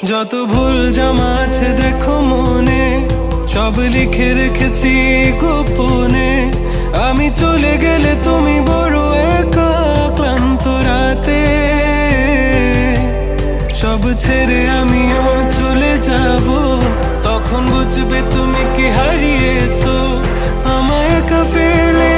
যত ভুল জামা আছে দেখো মনে, সব লিখে রেখেছি গোপনে। আমি চলে গেলে তুমি বড় একা ক্লান্ত রাতে, সব ছেড়ে আমিও চলে যাব। তখন বুঝবে তুমি কি হারিয়েছো, আমায় একা ফেলে